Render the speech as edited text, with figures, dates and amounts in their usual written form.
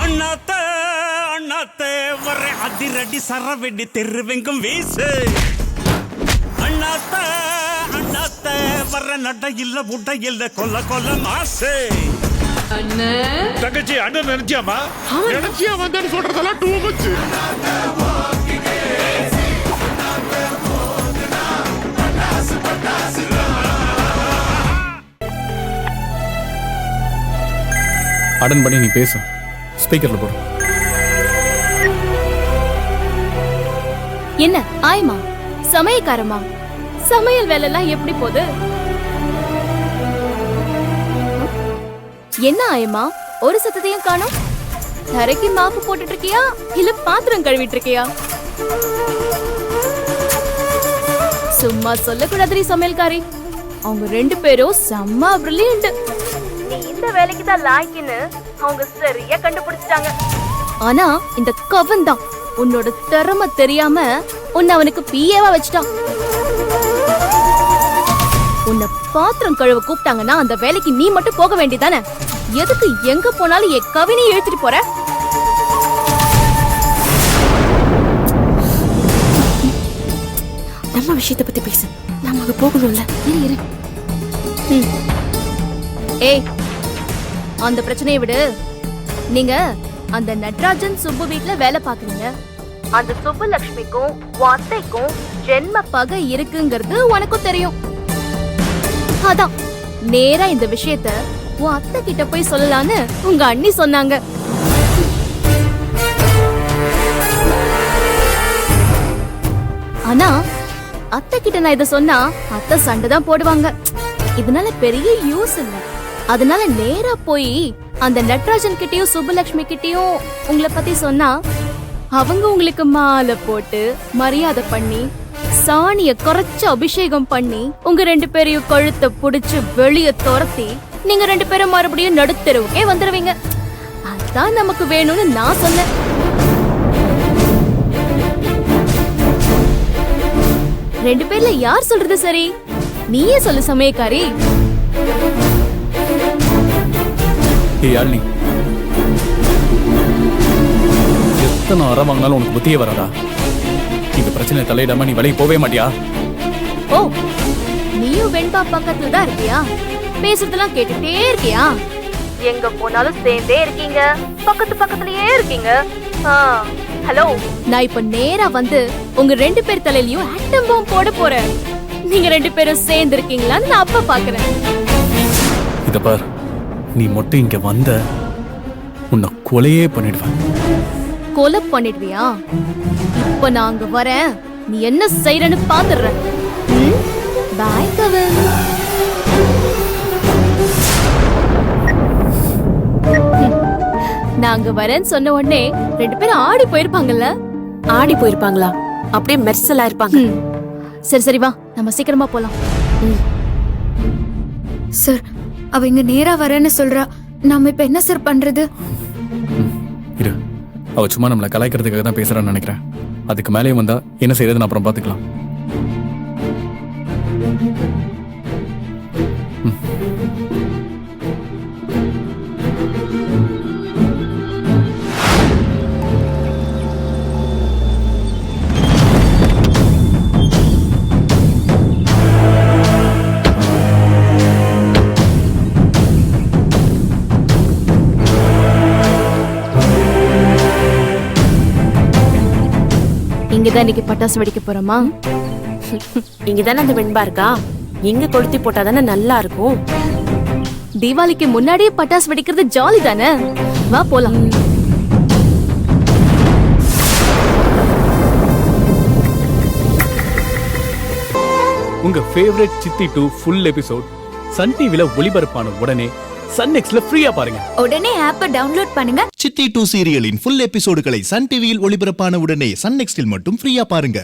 அண்ணாத்த அண்ணாத்த வர அதிரடி சரவெடி தெருவெங்கும் வீசு அண்ணாத்த அண்ணாத்த வர நட இல்ல புட்ட இல்ல கொல்ல கொல்ல மாசு தங்கச்சி அண்ணன் நினைச்சியாமா நினைச்சியா வந்தேன்னு சொல்றதெல்லாம் டூ மச். அடன் பண்ணி நீ பேசு. ஸ்பீக்கர்ல போடு. என்ன ஆயமா சமையக்காரமா சமையல் வேலை எல்லாம் எப்படி போகுது? என்ன ஆயமா ஒரு சத்தத்தையும் காணோம்? தரைக்கு மாப்பு போட்டுட்டு இருக்கியா இல்ல பாத்திரம் கழுவிட்டு இருக்கியா? சும்மா சொல்லக்கூடாது சமையல்காரி. அவங்க 2 பேரும் செம்ம பிரில்லியன்ட். நீ இந்த வேலைக்கு தான் லாய்க்குன்னு அவங்க சரியா கண்டுபிடிச்சிட்டாங்க. ஆனா இந்த கவன் தான் உன்னோட திறமை தெரியாம உன்னை அவனுக்கு பிஏவா வச்சுட்டான். உன்னை பாத்திரம் கழுவ கூப்பிட்டாங்கன்னா அந்த வேலைக்கு நீ மட்டும் போக வேண்டியதானே? எதுக்கு எங்க போனாலும் என் கவினை இழுத்துட்டு போற? நம்ம விஷயத்தை பத்தி பேசு. நம்ம அங்க போகணும்ல. இரு ஏய், அந்த பிரச்சனையை விடு. நீங்க அந்த நட்ராஜன் சுப்பு வீட்ல வேலை பாக்குறீங்க. அந்த சுப்புலட்சுமிக்கும் அத்தைக்கும் ஜென்ம பகை இருக்குங்கிறது உனக்கும் தெரியும். அதான் நேரா இந்த விஷயத்த உன் அத்தை கிட்ட போய் சொல்லலான்னு உங்க அண்ணி சொன்னாங்க. ஆனா அத்தை கிட்ட நான் இத சொன்னா அத்தை சண்டை தான் போடுவாங்க. இதனால பெரிய யூஸ் இல்ல. அதனால நேரா போய் அந்த நட்ராஜன் கிட்டயும் சுப்புலட்சுமி கிட்டயும் உங்களை பத்தி சொன்னா அவங்க உங்களுக்கு மாலை போட்டு மரியாதை பண்ணி சாணிய குறைச்சு அபிஷேகம் பண்ணி உங்க 2 பேரையும் கழுத்தை புடிச்சு வெளிய துரத்தி நீங்க 2 பேரும் மறுபடியும் நடுத்தெருவுக்கே வந்துருவீங்க. அதான் நமக்கு வேணும்னு நான் சொன்னேன். ரெண்டு பேர்ல யார் சொல்றது சரி? நீயே சொல்லு சமயக்காரி. எத்தனை அறம் வாங்கினாலும் உனக்கு புத்தியே வராதா? இந்த பிரச்சனை தலையிடாம நீ வெளியே போவே மாட்டியா? ஓ, நீயும் வெண்பா பக்கத்துல தான் இருக்கியா? பேசுறதெல்லாம் கேட்டுட்டே இருக்கியா? எங்க போனாலும் சேர்ந்தே இருக்கீங்க, பக்கத்துலயே இருக்கீங்க. ஹலோ, நான் இப்ப நேரா வந்து உங்க 2 பேர் தலையிலயும் ஆட்டம் பாம் போட போறேன். நீங்க 2 பேரும் சேர்ந்து இருக்கீங்களான்னு நான் அப்ப பாக்குறேன். இத பார், நீ மட்டும் இங்க வந்த உன்னை கொலையே பண்ணிடுவேன். கொலை பண்ணிடுவியா? இப்ப நான் அங்க வரேன், நீ என்ன செய்யறன்னு பாத்துடுறேன். பாய் கவன். நாங்க வரேன்னு சொன்ன உடனே 2 பேரும் ஆடி போயிருப்பாங்கல்ல? ஆடி போயிருப்பாங்களா? அப்படியே மெர்சலா இருப்பாங்க. சரி சரி வா, நம்ம சீக்கிரமா போலாம். சார், அவ இங்க நேரா வரேன்னு சொல்றா. நாம இப்ப என்ன சார் பண்றது? இரு, அவ சும்மா நம்மளை கலாய்க்கிறதுக்காக தான் பேசுறான்னு நினைக்கிறேன். அதுக்கு மேலேயும் வந்தா என்ன செய்யறதுன்னு அப்புறம் பாத்துக்கலாம். இங்கதான் இன்னைக்கு பட்டாசு வெடிக்க போறோமா? இங்கதானே அந்த வெண்பா இருக்கா? எங்க கொளுத்தி போட்டாதானே நல்லா இருக்கும். தீபாவளிக்கு முன்னாடியே பட்டாசு வெடிக்கிறது ஜாலி தானே? வா போலாம். உங்க ஃபேவரட் சித்தி 2 ஃபுல் எபிசோட் சன் டிவில ஒளிபரப்பான உடனே சன் நெக்ஸ்ட்ல ஃப்ரீயா பாருங்க. உடனே ஆப்பை டவுன்லோட் பண்ணுங்க. சித்தி 2 சீரியலின் ஃபுல் எபிசோடுகளை சன் டிவியில் ஒளிபரப்பான உடனே சன் நெக்ஸ்டில் மட்டும் ஃப்ரீயா பாருங்க.